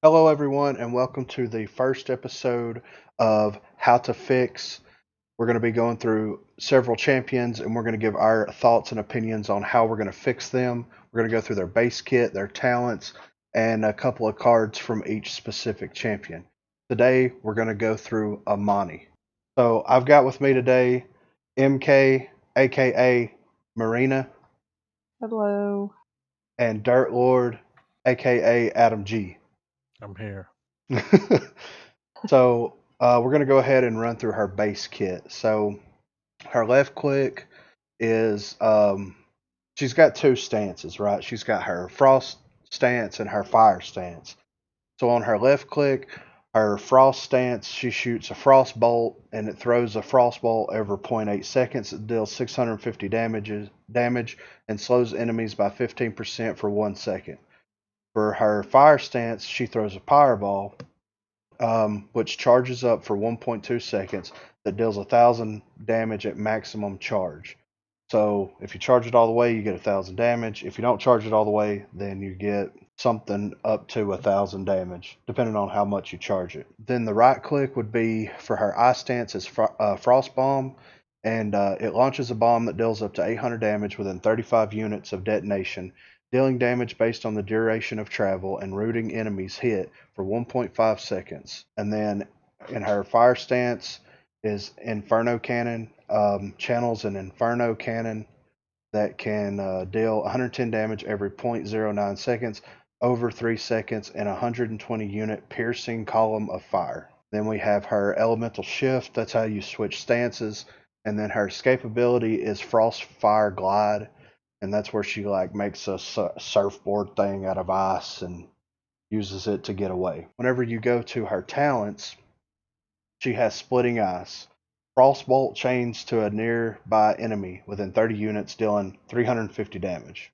Hello, everyone, and welcome to the first episode of How to Fix. We're going to be going through several champions and we're going to give our thoughts and opinions on how we're going to fix them. We're going to go through their base kit, their talents, and a couple of cards from each specific champion. Today, we're going to go through Imani. So, I've got with me today MK, aka Marina, Hello. and Dirt Lord, aka Adam G. I'm here. So we're going to go ahead and run through her base kit. So her left click is she's got two stances, right? She's got her frost stance and her fire stance. So on her left click, her frost stance, she shoots a frost bolt and it throws a frost bolt every zero point 0.8 seconds. It deals 650 damage and slows enemies by 15% for 1 second. For her fire stance, she throws a fireball which charges up for 1.2 seconds that deals 1,000 damage at maximum charge. So if you charge it all the way, you get 1,000 damage. If you don't charge it all the way, then you get something up to 1,000 damage, depending on how much you charge it. Then the right click would be for her ice stance is Frost Bomb, and it launches a bomb that deals up to 800 damage within 35 units of detonation, dealing damage based on the duration of travel and rooting enemies hit for 1.5 seconds. And then in her fire stance is Inferno Cannon, channels an Inferno Cannon that can deal 110 damage every 0.09 seconds, over 3 seconds, and 120 unit piercing column of fire. Then we have her Elemental Shift, that's how you switch stances. And then her escapability is Frost Fire Glide, and that's where she like makes a surfboard thing out of ice and uses it to get away. Whenever you go to her talents, she has Splitting Ice. Frostbolt chains to a nearby enemy within 30 units, dealing 350 damage.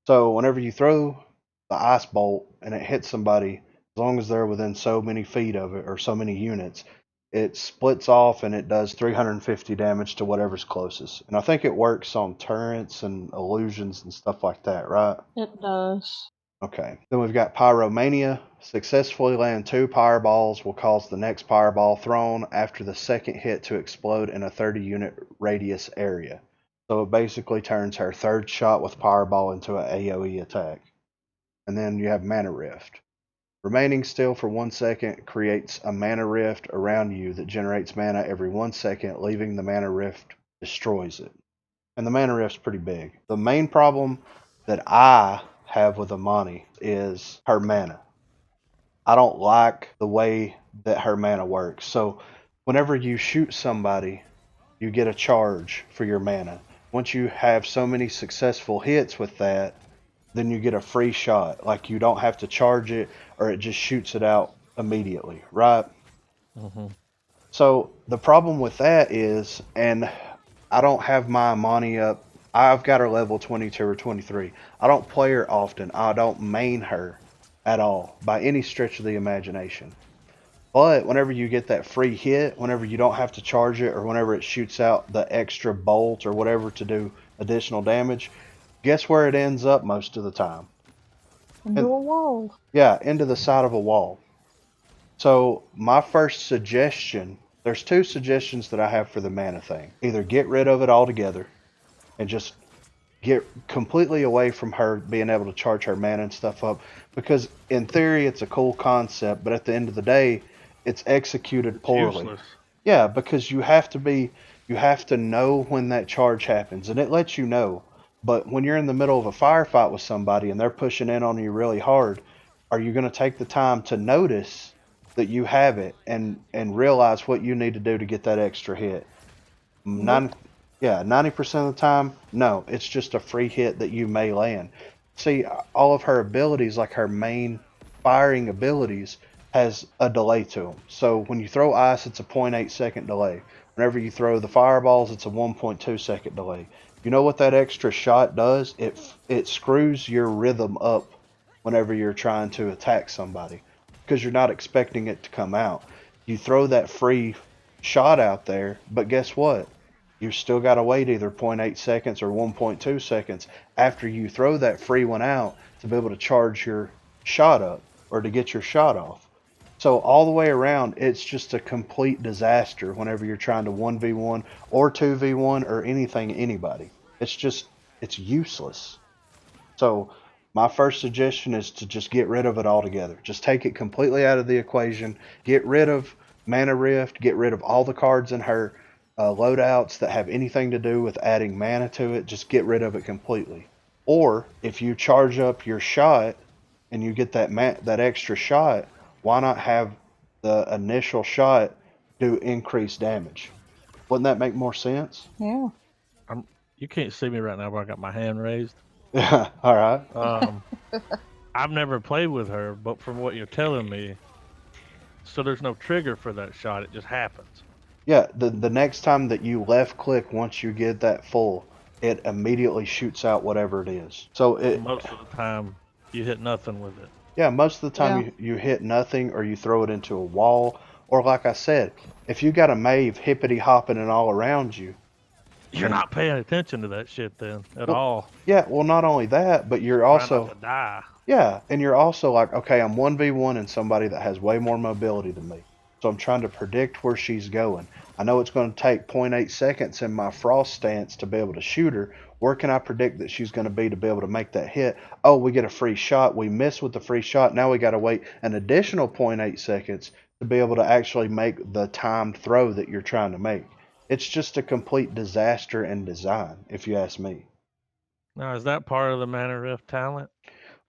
So whenever you throw the ice bolt and it hits somebody, as long as they're within so many feet of it or so many units, it splits off and it does 350 damage to whatever's closest. And I think it works on turrets and illusions and stuff like that, right? It does. Okay. Then we've got Pyromania. Successfully land 2 fireballs will cause the next fireball thrown after the second hit to explode in a 30 unit radius area. So it basically turns her third shot with fireball into an AoE attack. And then you have Mana Rift. Remaining still for 1 second creates a mana rift around you that generates mana every 1 second, leaving the mana rift destroys it. And the mana rift's pretty big. The main problem that I have with Imani is her mana. I don't like the way that her mana works. So whenever you shoot somebody, you get a charge for your mana. Once you have so many successful hits with that, then you get a free shot. Like you don't have to charge it or it just shoots it out immediately, right? Mm-hmm. So the problem with that is, and I don't have my Imani up. I've got her level 22 or 23. I don't play her often. I don't main her at all by any stretch of the imagination. But whenever you get that free hit, whenever you don't have to charge it, or whenever it shoots out the extra bolt or whatever to do additional damage, guess where it ends up most of the time? Into a wall. Yeah, into the side of a wall. So my first suggestion, there's two suggestions that I have for the mana thing. Either get rid of it altogether and just get completely away from her being able to charge her mana and stuff up, because in theory it's a cool concept, but at the end of the day it's executed poorly. Useless. Yeah, because you have to know when that charge happens and it lets you know. But when you're in the middle of a firefight with somebody and they're pushing in on you really hard, are you going to take the time to notice that you have it and realize what you need to do to get that extra hit? Nope. Yeah, 90% of the time, no, it's just a free hit that you may land. See, all of her abilities, like her main firing abilities, has a delay to them. So when you throw ice, it's a 0.8 second delay. Whenever you throw the fireballs, it's a 1.2 second delay. You know what that extra shot does? It screws your rhythm up whenever you're trying to attack somebody because you're not expecting it to come out. You throw that free shot out there, but guess what? You still got to wait either zero point 0.8 seconds or 1.2 seconds after you throw that free one out to be able to charge your shot up. or to get your shot off. So all the way around, it's just a complete disaster whenever you're trying to 1v1 or 2v1 or anything, anybody. It's useless. So my first suggestion is to just get rid of it altogether. Just take it completely out of the equation. Get rid of Mana Rift. Get rid of all the cards in her loadouts that have anything to do with adding mana to it. Just get rid of it completely. Or if you charge up your shot and you get that extra shot, why not have the initial shot do increased damage? Wouldn't that make more sense? Yeah. You can't see me right now, but I got my hand raised. Yeah. All right. I've never played with her, but from what you're telling me, so there's no trigger for that shot. It just happens. Yeah. The next time that you left click, once you get that full, it immediately shoots out whatever it is. So Most of the time, you hit nothing with it. Yeah, most of the time Yeah. you hit nothing or you throw it into a wall. Or like I said, if you got a Mave hippity hopping and all around you. You're not paying attention to that shit then at all. Yeah, well, not only that, but you're Trying also. not to die. Yeah, and you're also like, okay, I'm 1v1 and somebody that has way more mobility than me. So I'm trying to predict where she's going. I know it's going to take 0.8 seconds in my frost stance to be able to shoot her. Where can I predict that she's going to be able to make that hit? Oh, we get a free shot. We miss with the free shot. Now we got to wait an additional 0.8 seconds to be able to actually make the timed throw that you're trying to make. It's just a complete disaster in design, if you ask me. Now, is that part of the Mana Rift talent?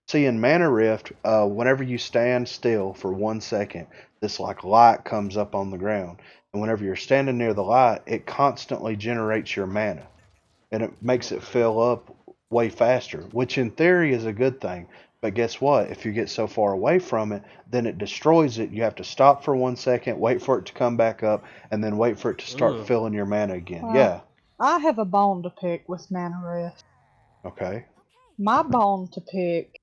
See, in Mana Rift, whenever you stand still for 1 second, this like light comes up on the ground. And whenever you're standing near the light, it constantly generates your mana. And it makes it fill up way faster, which in theory is a good thing. But guess what? If you get so far away from it, then it destroys it. You have to stop for 1 second, wait for it to come back up, and then wait for it to start Ugh. filling your mana again. Well, Yeah. I have a bone to pick with Mana Rift. Okay. My bone to pick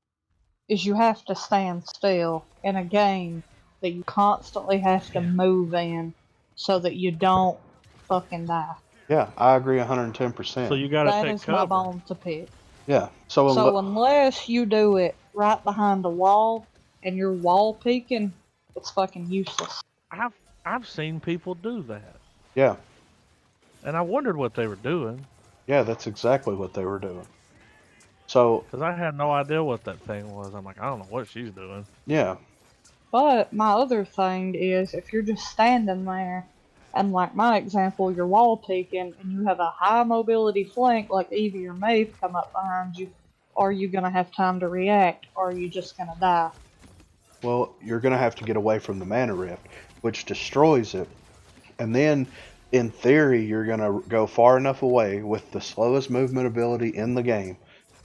is you have to stand still in a game that you constantly have to move in so that you don't fucking die. Yeah, I agree 110%. So you got to That take is my cover. bone to pick. Yeah. So So unless you do it right behind a wall and you're wall peeking, it's fucking useless. I've seen people do that, yeah. and I wondered what they were doing Yeah, that's exactly what they were doing. So, because I had no idea what that thing was. I'm like, I don't know what she's doing. yeah. But my other thing is if you're just standing there and like my example, you're wall peeking and you have a high mobility flank like Eevee or Maeve come up behind you, are you gonna have time to react or are you just gonna die? Well, you're going to have to get away from the Mana Rift, which destroys it. And then, in theory, you're going to go far enough away with the slowest movement ability in the game.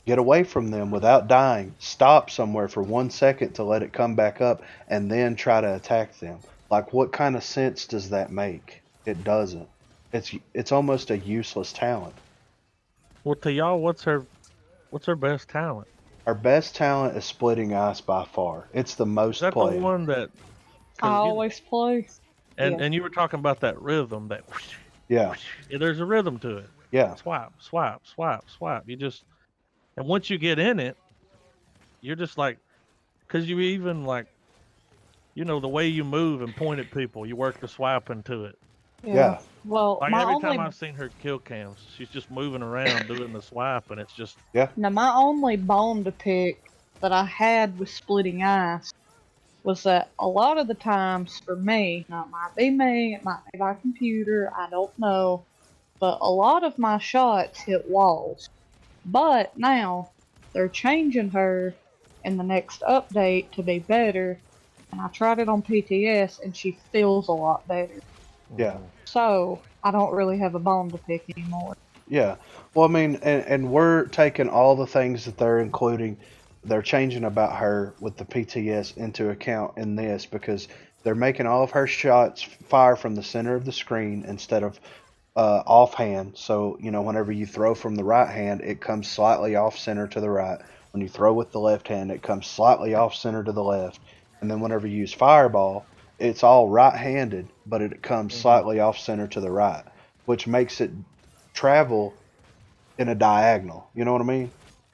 Get away from them without dying. Stop somewhere for 1 second to let it come back up and then try to attack them. Like, what kind of sense does that make? It doesn't. It's almost a useless talent. Well, to y'all, what's her best talent? Our best talent is Splitting Ice by far. It's the most Is that played. the one that? I always play. Yeah. And you were talking about that rhythm that. Yeah. There's a rhythm to it. Yeah. Swipe, swipe, swipe, swipe. And once you get in it, you're just like, because you even like, the way you move and point at people, you work the swipe into it. Yeah. Well, Like my every only time I've seen her kill cams, she's just moving around doing the swipe, and it's just now my only bone to pick that I had with Splitting Ice was that a lot of the times for me, now it might be me, it might be my computer, I don't know, but a lot of my shots hit walls. But now they're changing her in the next update to be better, and I tried it on PTS and she feels a lot better. Yeah. So I don't really have a bone to pick anymore. Yeah. Well, I mean, and we're taking all the things that they're including, they're changing about her with the PTS into account in this because they're making all of her shots fire from the center of the screen instead of offhand. So, whenever you throw from the right hand, it comes slightly off center to the right. When you throw with the left hand, it comes slightly off center to the left. And then whenever you use Fireball, it's all right-handed, but it comes slightly off center to the right, which makes it travel in a diagonal. You know what I mean?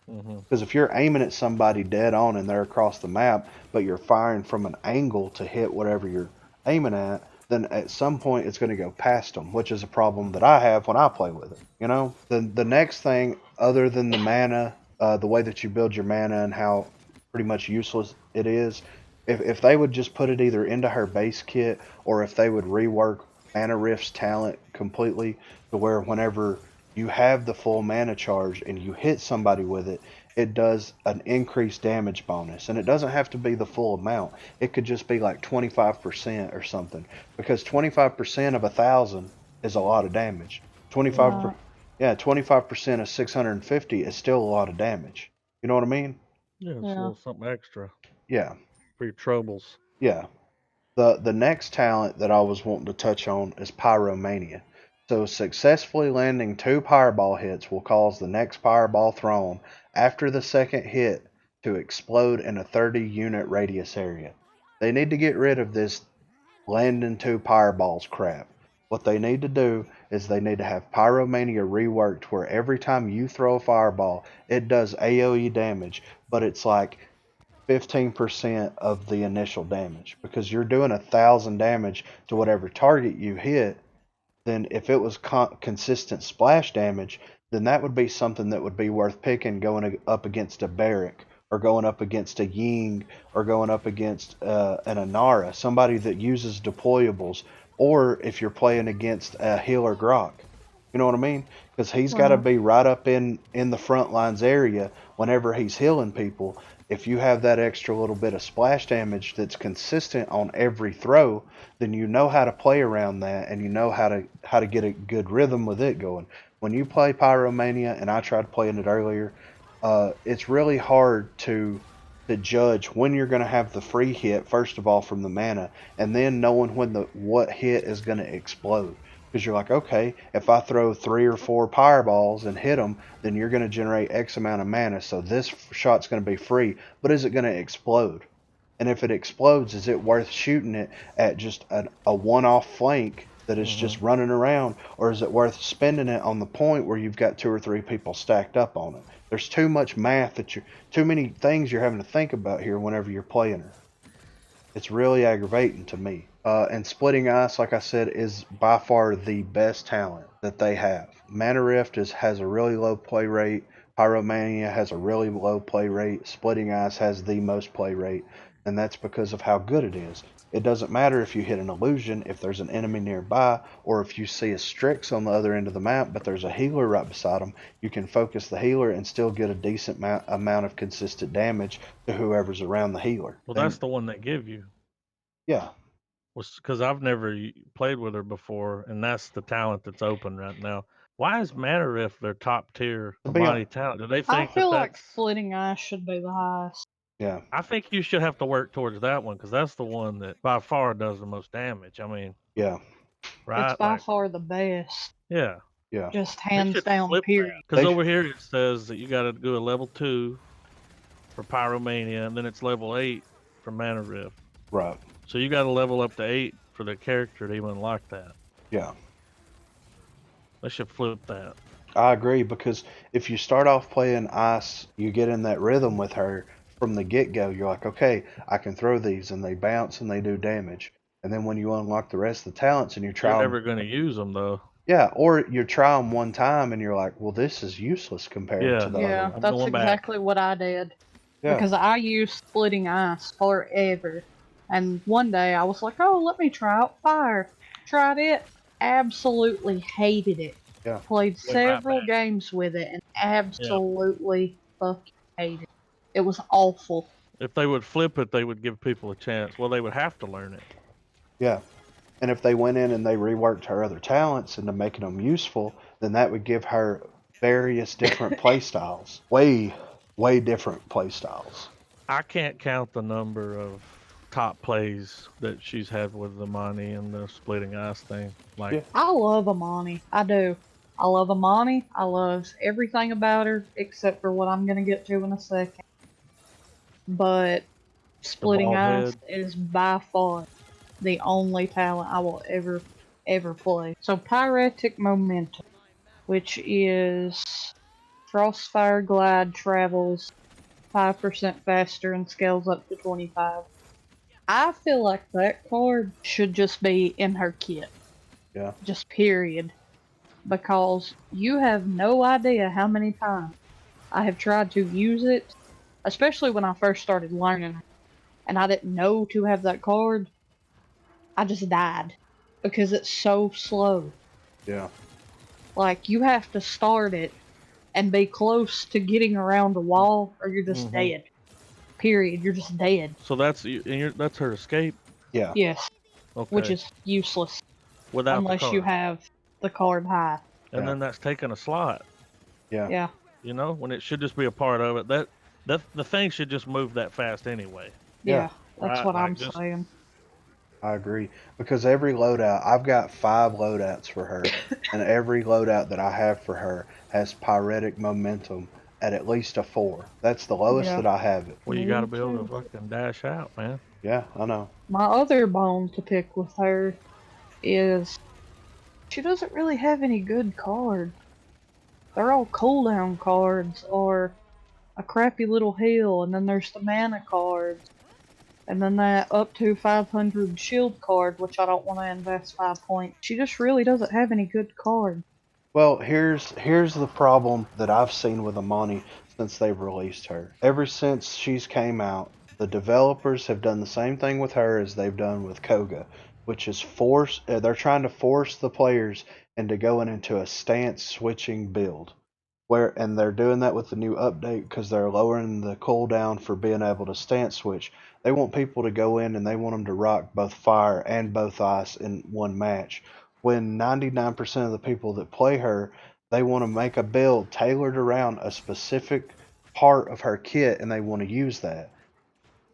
Because if you're aiming at somebody dead on and they're across the map, but you're firing from an angle to hit whatever you're aiming at, then at some point it's going to go past them, which is a problem that I have when I play with it. You know, the next thing, other than the mana, the way that you build your mana and how pretty much useless it is, if they would just put it either into her base kit or if they would rework Mana Rift's talent completely to where whenever you have the full mana charge and you hit somebody with it, it does an increased damage bonus. And it doesn't have to be the full amount. It could just be like 25% or something. Because 25% of 1,000 is a lot of damage. 25 Right. yeah, 25% of 650 is still a lot of damage. You know what I mean? Yeah, it's a Yeah. little something extra Yeah. for your troubles. Yeah. The next talent that I was wanting to touch on is Pyromania. So successfully landing 2 Fireball hits will cause the next Fireball thrown after the second hit to explode in a 30 unit radius area. They need to get rid of this landing 2 Fireballs crap. What they need to do is they need to have Pyromania reworked where every time you throw a fireball, it does AoE damage, but it's like 15% of the initial damage because you're doing 1,000 damage to whatever target you hit. Then if it was consistent splash damage, then that would be something that would be worth picking going up against a Barrack or going up against a Ying or going up against an Anara, somebody that uses deployables, or if you're playing against a healer Grok. You know what I mean? Because he's got to Right. be right up in the front lines area whenever he's healing people. If you have that extra little bit of splash damage that's consistent on every throw, then you know how to play around that and you know how to get a good rhythm with it going. When you play Pyromania, and I tried playing it earlier, it's really hard to judge when you're going to have the free hit first of all from the mana, and then knowing when the what hit is going to explode. Because you're like, okay, if I throw 3 or 4 fireballs and hit them, then you're going to generate X amount of mana. So this shot's going to be free, but is it going to explode? And if it explodes, is it worth shooting it at just a one-off flank that is Hmm. just running around, or is it worth spending it on the point where you've got 2 or 3 people stacked up on it? There's too much math too many things you're having to think about here whenever you're playing her. It's really aggravating to me. And Splitting Ice, like I said, is by far the best talent that they have. Mana Rift has a really low play rate. Pyromania has a really low play rate. Splitting Ice has the most play rate, and that's because of how good it is. It doesn't matter if you hit an illusion, if there's an enemy nearby, or if you see a Strix on the other end of the map, but there's a healer right beside them. You can focus the healer and still get a decent amount of consistent damage to whoever's around the healer. Well, And that's the one they give you. yeah, Was because I've never played with her before, and that's the talent that's open right now. Why is Mana Rift their top tier to be Imani talent? Do they I think that feel like that's? Splitting Eyes should be the highest. yeah, I think you should have to work towards that one because that's the one that by far does the most damage. I mean, yeah, It's right? by Like, far the best. yeah, yeah, Just they hands should down, flip that period. because they over here it says that you got to do a level 2 for Pyromania, and then it's level 8 for Mana Rift. right, So you got to level up to 8 for the character to even unlock that. yeah. They should flip that. I agree because if you start off playing ice, you get in that rhythm with her from the get go. You're like, okay, I can throw these, and they bounce and they do damage. And then when you unlock the rest of the talents and you You're try them, never going to use them though. yeah, or you try them one time and you're like, well, this is useless compared to Yeah, the other Yeah, one. I'm that's going back. exactly what I did. Yeah, Because I used Splitting Ice forever. And one day I was like, oh, let me try out Fire. Tried it, absolutely hated it. yeah, Played Went right several back. games with it and Yeah. absolutely fucking hated it. It was awful. If they would flip it, they would give people a chance. Well, they would have to learn it. yeah. And if they went in and they reworked her other talents into making them useful, then that would give her various different play styles. Way different play styles. I can't count the number of top plays that she's had with the Imani and the splitting ice thing. Like, Yeah. I love Imani. I do. I love Imani. I love everything about her except for what I'm going to get to in a second. But the Splitting bald Ice head. is by far the only talent I will ever play. So Pyretic Momentum, which is Frostfire Glide travels 5% faster and scales up to 25. I feel like that card should just be in her kit. Yeah. Just period. Because you have no idea how many times I have tried to use it, especially when I first started learning, and I didn't know to have that card. I just died because it's so slow. Yeah. Like, you have to start it and be close to getting around a wall, or you're just dead. Period. You're just dead. So that's that's her escape. Yeah. Yes, which Okay. is useless Without the unless you card, have the card high. and Yeah. then that's taking a slot. Yeah. Yeah. You know, when it should just be a part of it. That the thing should just move that fast anyway. Yeah. That's Right? what Like I'm just saying. I agree. Because every loadout, I've got 5 loadouts for her, and every loadout that I have for her has pyretic momentum at least a 4. That's the lowest Yeah. that I have it. well, you Me got to be able to too. fucking dash out, man. Yeah, I know. My other bone to pick with her is she doesn't really have any good cards. They're all cooldown cards or a crappy little heal, and then there's the mana cards, and then that up to 500 shield card, which I don't want to invest 5 points. She just really doesn't have any good cards. Well, here's the problem that I've seen with Imani since they've released her. Ever since she's came out, the developers have done the same thing with her as they've done with Koga, which is force. They're trying to force the players into going into a stance switching build. And they're doing that with the new update because they're lowering the cooldown for being able to stance switch. They want people to go in and they want them to rock both fire and both ice in one match. When 99% of the people that play her, they want to make a build tailored around a specific part of her kit and they want to use that.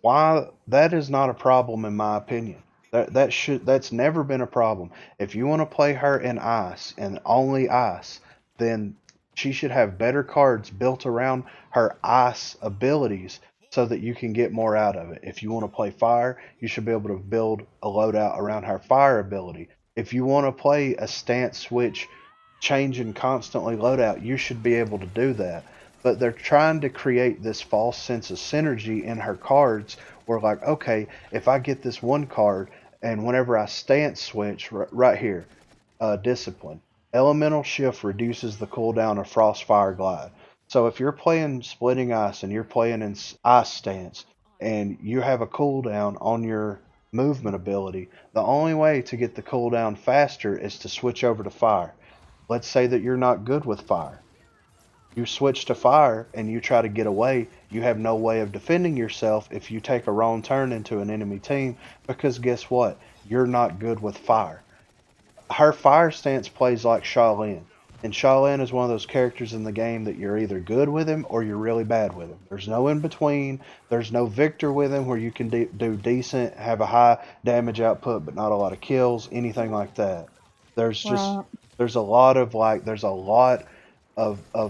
Why that is not a problem in my opinion. That's never been a problem. If you want to play her in ice and only ice, then she should have better cards built around her ice abilities so that you can get more out of it. If you want to play fire, you should be able to build a loadout around her fire ability. If you want to play a stance switch changing constantly loadout, you should be able to do that. But they're trying to create this false sense of synergy in her cards where, like, okay, if I get this one card and whenever I stance switch right here, discipline, elemental shift reduces the cooldown of Frostfire Glide. So if you're playing splitting ice and you're playing in ice stance and you have a cooldown on your movement ability, the only way to get the cooldown faster is to switch over to fire. Let's say that you're not good with fire. You switch to fire and you try to get away. You have no way of defending yourself if you take a wrong turn into an enemy team because guess what? You're not good with fire. Her fire stance plays like Shaolin. And Shaolin is one of those characters in the game that you're either good with him or you're really bad with him. There's no in between. There's no victor with him where you can do decent, have a high damage output but not a lot of kills, anything like that. There's just Right. there's a lot of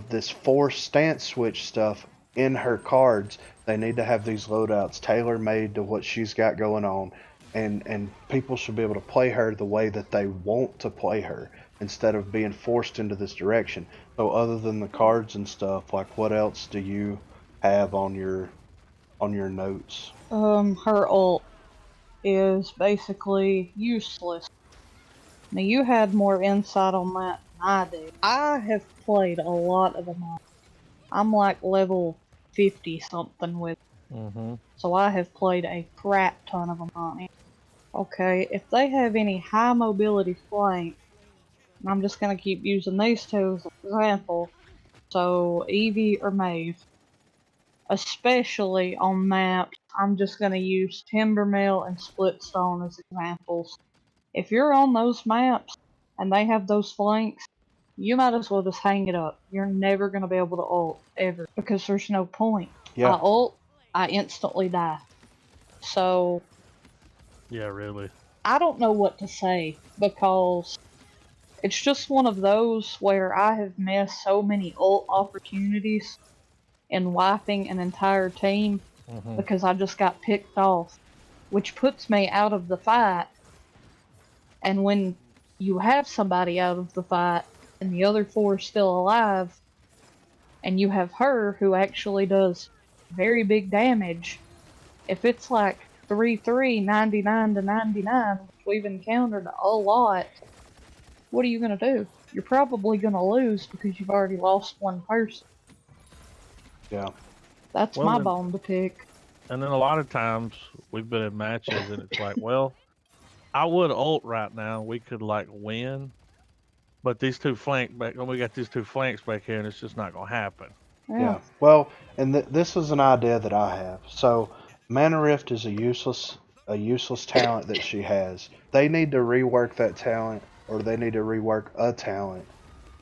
this forced stance switch stuff in her cards. They need to have these loadouts tailor made to what she's got going on, and people should be able to play her the way that they want to play her instead of being forced into this direction. So other than the cards and stuff, like what else do you have on your notes? Her ult is basically useless. Now, you had more insight on that than I do. I have played a lot of them. I'm like level 50 something with, Mm-hmm. so I have played a crap ton of them on it. Okay, if they have any high mobility flank, and I'm just gonna keep using these two as an example. So Eevee or Maeve, especially on maps, I'm just gonna use Timbermill and Splitstone as examples. If you're on those maps and they have those flanks, you might as well just hang it up. You're never going to be able to ult, ever, because there's no point. I Yeah, ult, I instantly die. So, Yeah, really. I don't know what to say, because it's just one of those where I have missed so many ult opportunities in wiping an entire team Mm-hmm. because I just got picked off, which puts me out of the fight. And when you have somebody out of the fight and the other four are still alive, and you have her who actually does very big damage, if it's like 3-3, 99 to 99, which we've encountered a lot, what are you going to do? You're probably going to lose because you've already lost one person. Yeah. That's Well, my then, bone to pick. and then a lot of times we've been in matches and it's like, well, I would ult right now. We could like win, but these two flank back. When we got these two flanks back here, and it's just not gonna happen. Yeah. Yeah. Well, and this is an idea that I have. So, Mana Rift is a useless talent that she has. They need to rework that talent, or they need to rework a talent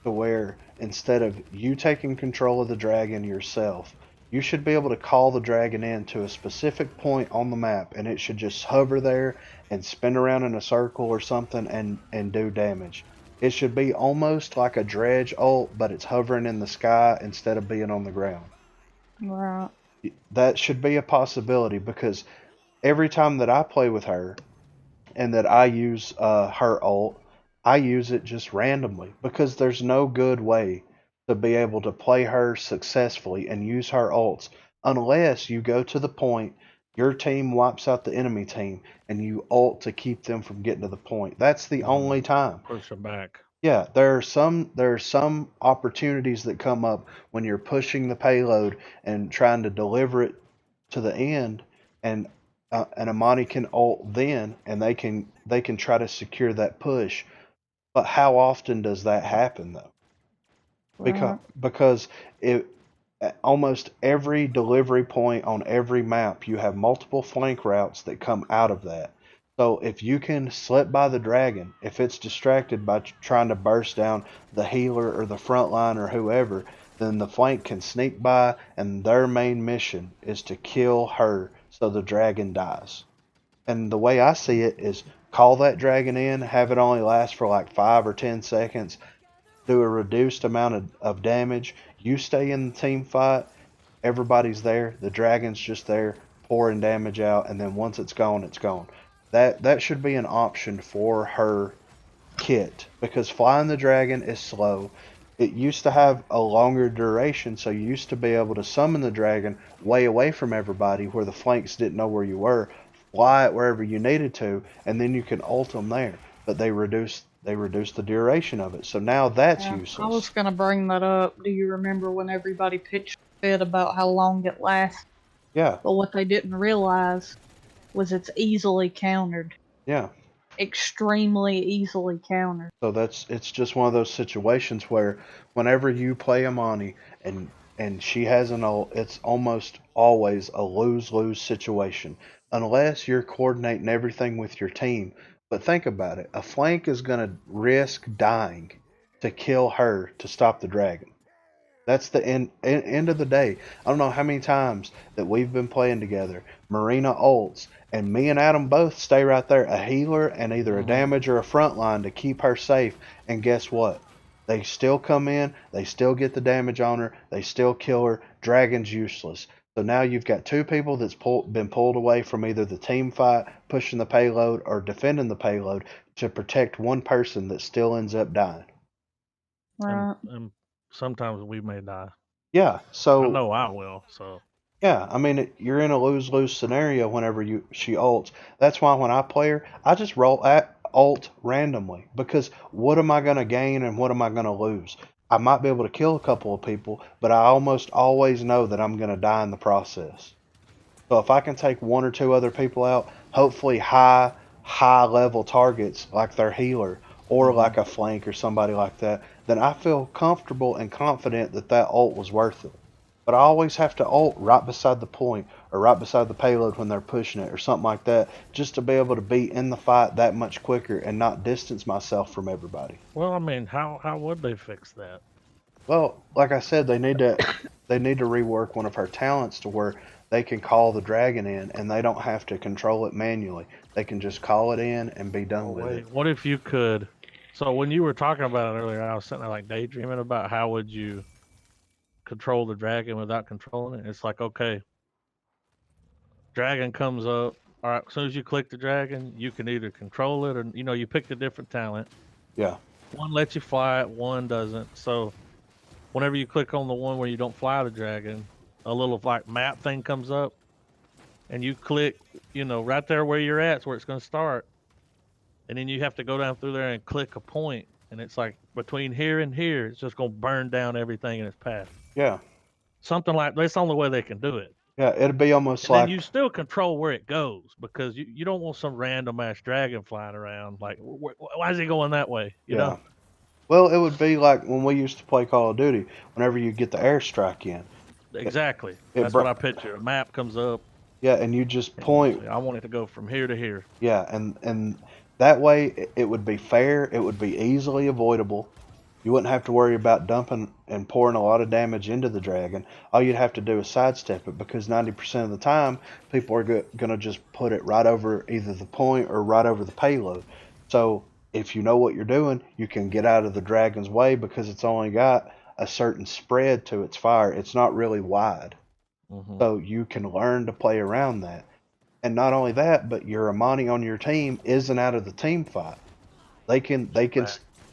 to where instead of you taking control of the dragon yourself, you should be able to call the dragon in to a specific point on the map, and it should just hover there and spin around in a circle or something and do damage. It should be almost like a dredge ult, but it's hovering in the sky instead of being on the ground. Right. That should be a possibility because every time that I play with her and that I use her ult, I use it just randomly because there's no good way to be able to play her successfully and use her ults unless you go to the point your team wipes out the enemy team and you ult to keep them from getting to the point. That's the only time. Push them back. Yeah, there are some opportunities that come up when you're pushing the payload and trying to deliver it to the end, and an Imani can ult then, and they can try to secure that push. But how often does that happen though? Because Right. because it at almost every delivery point on every map, you have multiple flank routes that come out of that. So if you can slip by the dragon, if it's distracted by trying to burst down the healer or the front line or whoever, then the flank can sneak by, and their main mission is to kill her so the dragon dies. And the way I see it is call that dragon in, have it only last for like 5 or 10 seconds, do a reduced amount of damage. You stay in the team fight. Everybody's there. The dragon's just there pouring damage out, and then once it's gone, it's gone. That should be an option for her kit because flying the dragon is slow. It used to have a longer duration, so you used to be able to summon the dragon way away from everybody where the flanks didn't know where you were, fly it wherever you needed to, and then you can ult them there. But they reduced the duration of it, so now that's Yeah. I was useless. gonna bring that up. Do you remember when everybody pitched a fit about how long it lasts? Yeah, But what they didn't realize was it's easily countered. yeah. Extremely easily countered. So it's just one of those situations where whenever you play Imani and she has an ult, it's almost always a lose-lose situation unless you're coordinating everything with your team. But think about it. A flank is going to risk dying to kill her to stop the dragon. That's the end of the day. I don't know how many times that we've been playing together. Marina ults, and me and Adam both stay right there, a healer and either a damage or a front line to keep her safe. And guess what? They still come in, they still get the damage on her, they still kill her. Dragon's useless. So now you've got two people that's been pulled away from either the team fight, pushing the payload, or defending the payload to protect one person that still ends up dying. Right. And sometimes we may die. Yeah, I so know I will. So yeah, I mean, you're in a lose-lose scenario whenever she ults. That's why when I play her, I just roll at ult randomly because what am I going to gain and what am I going to lose? I might be able to kill a couple of people, but I almost always know that I'm going to die in the process. So if I can take one or two other people out, hopefully high level targets like their healer or like a flank or somebody like that, then I feel comfortable and confident that that ult was worth it. But I always have to ult right beside the point or right beside the payload when they're pushing it or something like that, just to be able to be in the fight that much quicker and not distance myself from everybody. well, I mean, how would they fix that? Well, like I said, they need to rework one of her talents to where they can call the dragon in and they don't have to control it manually. They can just call it in and be done with it. Wait, what if you could? So when you were talking about it earlier, I was sitting there like daydreaming about how would you control the dragon without controlling it. It's like, okay, dragon comes up. All right, as soon as you click the dragon, you can either control it or you pick a different talent. Yeah. One lets you fly it, one doesn't. So whenever you click on the one where you don't fly the dragon, a little like map thing comes up, and you click, right there where you're at is where it's going to start, and then you have to go down through there and click a point, and it's like between here and here, it's just going to burn down everything in its path. Yeah. Something like that's the only way they can do it. Yeah, it'd be almost And then like you still control where it goes because you don't want some random ass dragon flying around. Like, why is he going that way? You yeah. know? Well, it would be like when we used to play Call of Duty. Whenever you get the airstrike in, Exactly. it That's what I picture. A map comes up. yeah, and you just point. I want it to go from here to here. Yeah, and that way it would be fair. It would be easily avoidable. You wouldn't have to worry about dumping and pouring a lot of damage into the dragon. All you'd have to do is sidestep it because 90% of the time people are going to just put it right over either the point or right over the payload. So if you know what you're doing, you can get out of the dragon's way because it's only got a certain spread to its fire. It's not really wide. Mm-hmm. So you can learn to play around that. And not only that, but your Imani on your team isn't out of the team fight. They can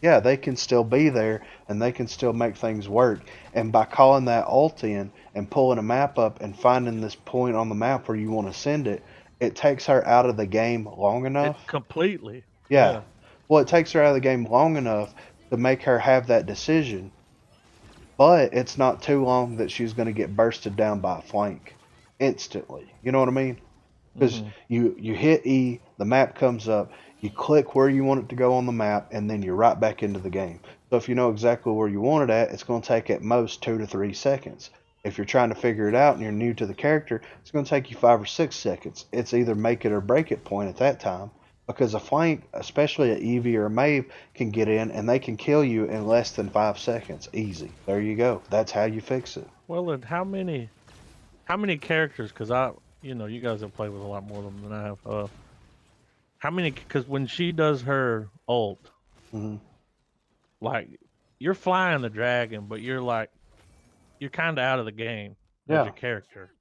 yeah, they can still be there and they can still make things work. And by calling that ult in and pulling a map up and finding this point on the map where you want to send it, it takes her out of the game long enough. Completely. Yeah. Well, it takes her out of the game long enough to make her have that decision. But it's not too long that she's going to get bursted down by a flank instantly. You know what I mean? Because you hit E, the map comes up, you click where you want it to go on the map, and then you're right back into the game. So if you know exactly where you want it at, it's going to take at most 2 to 3 seconds. If you're trying to figure it out and you're new to the character, it's going to take you 5 or 6 seconds. It's either make it or break it point at that time. Because a flank, especially an Eevee or a Maeve, can get in and they can kill you in less than 5 seconds. Easy. There you go. That's how you fix it. Well, and how many characters? Because you guys have played with a lot more of them than I have. How many? Because when she does her ult, like you're flying the dragon, but you're kind of out of the game as your character.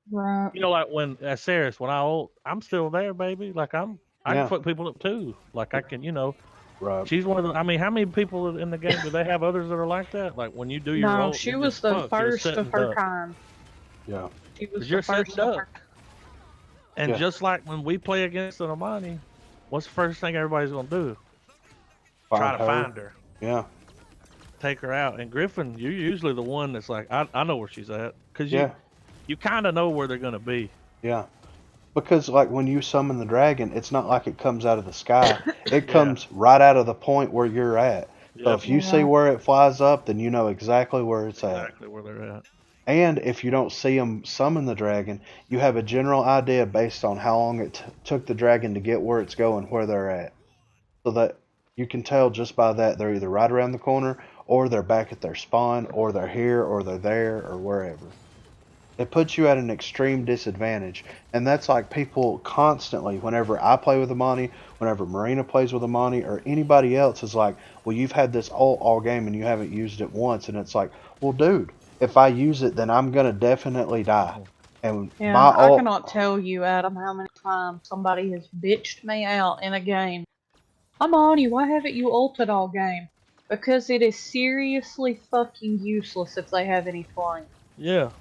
Right. Like when Ceres, when I ult, I'm still there, baby. Like I can fuck people up too. Like I can, Right. She's one of the. I mean, how many people in the game do they have others that are like that? Like when you do your ult, she was the first of her kind. Yeah. She was you're the first setting of up. her. And just like when we play against an Imani, what's the first thing everybody's gonna do? Try to find her. Yeah. Take her out. And Griffin, you're usually the one that's like, I know where she's at, because you kind of know where they're gonna be. Yeah. Because like when you summon the dragon, it's not like it comes out of the sky. It comes right out of the point where you're at. So if you see where it flies up, then you know exactly where it's at. Exactly where they're at. And if you don't see them summon the dragon, you have a general idea based on how long it took the dragon to get where it's going, where they're at. So that you can tell just by that they're either right around the corner, or they're back at their spawn, or they're here, or they're there, or wherever. It puts you at an extreme disadvantage. And that's like people constantly, whenever I play with Imani, whenever Marina plays with Imani, or anybody else is like, well, you've had this all game and you haven't used it once. And it's like, well, dude, if I use it, then I'm going to definitely die. And I cannot tell you, Adam, how many times somebody has bitched me out in a game. Imani, why haven't you ulted all game? Because it is seriously fucking useless if they have any flank. Yeah.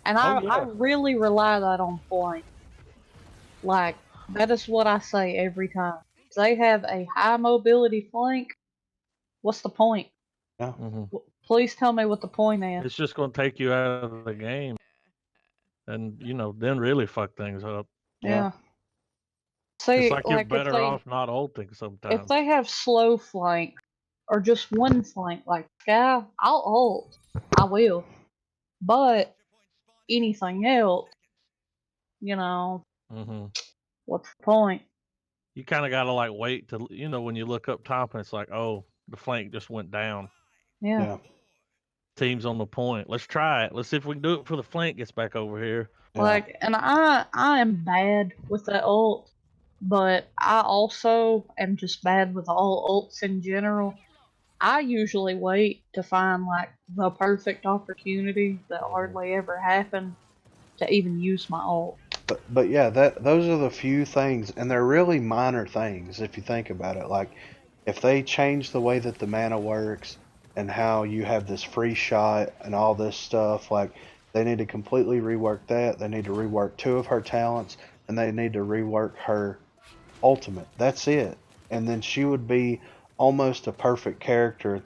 And I really rely that on flank. Like, that is what I say every time. If they have a high mobility flank, what's the point? Yeah. Please tell me what the point is. It's just going to take you out of the game. And, then really fuck things up. Yeah. See, it's like you're better off not ulting sometimes. If they have slow flank, or just one flank, like Sky, I'll ult. I will. But anything else, what's the point? You kind of got to wait to, when you look up top and it's like, oh, the flank just went down. Yeah. Team's on the point. Let's try it. Let's see if we can do it before the flank gets back over here. Yeah. And I am bad with that ult, but I also am just bad with all ults in general. I usually wait to find the perfect opportunity that hardly ever happens to even use my ult. But yeah, those are the few things, and they're really minor things if you think about it. Like if they change the way that the mana works, and how you have this free shot and all this stuff. Like, they need to completely rework that. They need to rework two of her talents, and they need to rework her ultimate. That's it. And then she would be almost a perfect character,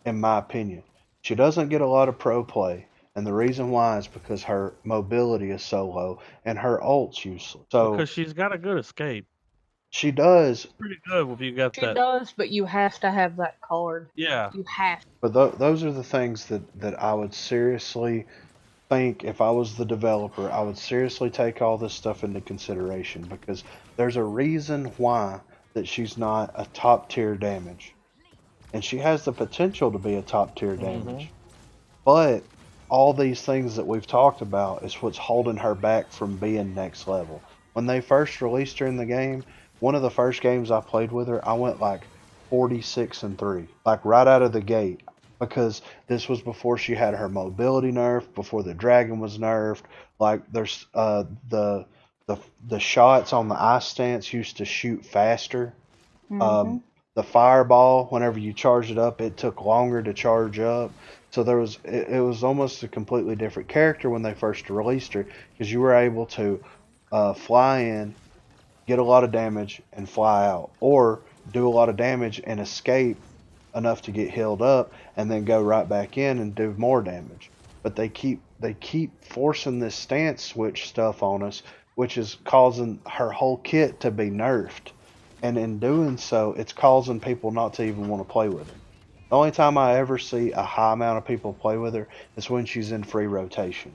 in my opinion. She doesn't get a lot of pro play, and the reason why is because her mobility is so low and her ult's useless. So Because she's got a good escape. she does, Pretty good if you got She that. does, but you have to have that card. Yeah. You have to. but those are the things that I would seriously think, if I was the developer, I would seriously take all this stuff into consideration, because there's a reason why that she's not a top tier damage. And she has the potential to be a top tier damage. But all these things that we've talked about is what's holding her back from being next level. When they first released her in the game, one of the first games I played with her, I went like 46-3, like right out of the gate, because this was before she had her mobility nerfed, before the dragon was nerfed. Like, there's the shots on the ice stance used to shoot faster. The fireball, whenever you charged it up, it took longer to charge up. So it was almost a completely different character when they first released her, because you were able to fly in, get a lot of damage, and fly out, or do a lot of damage and escape enough to get healed up, and then go right back in and do more damage. But they keep forcing this stance switch stuff on us, which is causing her whole kit to be nerfed. And in doing so, it's causing people not to even want to play with her. The only time I ever see a high amount of people play with her is when she's in free rotation.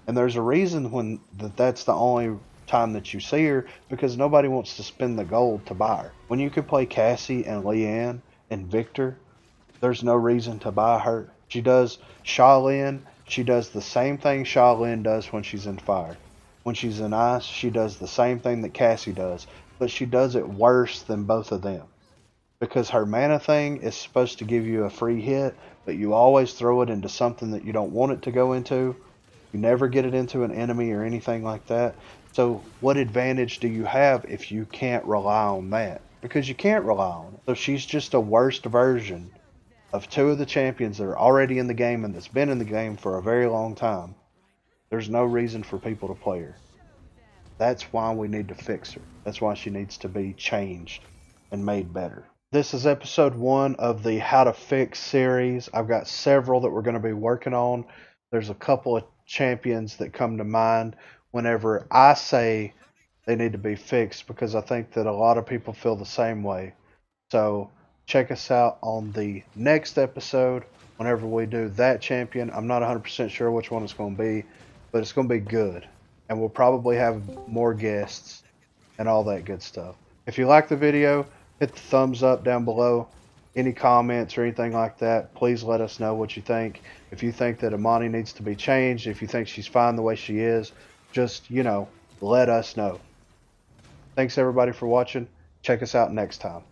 And there's a reason when that's the only time that you see her, because nobody wants to spend the gold to buy her. When you could play Cassie and Leanne and Victor, there's no reason to buy her. She does Shaolin. She does the same thing Shaolin does when she's in fire. When she's in ice, she does the same thing that Cassie does, but she does it worse than both of them. Because her mana thing is supposed to give you a free hit, but you always throw it into something that you don't want it to go into. You never get it into an enemy or anything like that. So what advantage do you have if you can't rely on that? Because you can't rely on it. So she's just a worse version of two of the champions that are already in the game and that's been in the game for a very long time. There's no reason for people to play her. That's why we need to fix her. That's why she needs to be changed and made better. This is episode 1 of the How to Fix series. I've got several that we're going to be working on. There's a couple of champions that come to mind whenever I say they need to be fixed, because I think that a lot of people feel the same way. So check us out on the next episode whenever we do that champion. I'm not 100% sure which one it's going to be, but it's going to be good. And we'll probably have more guests and all that good stuff. If you like the video, hit the thumbs up down below. Any comments or anything like that, please let us know what you think. If you think that Imani needs to be changed, if you think she's fine the way she is, just, let us know. Thanks everybody for watching. Check us out next time.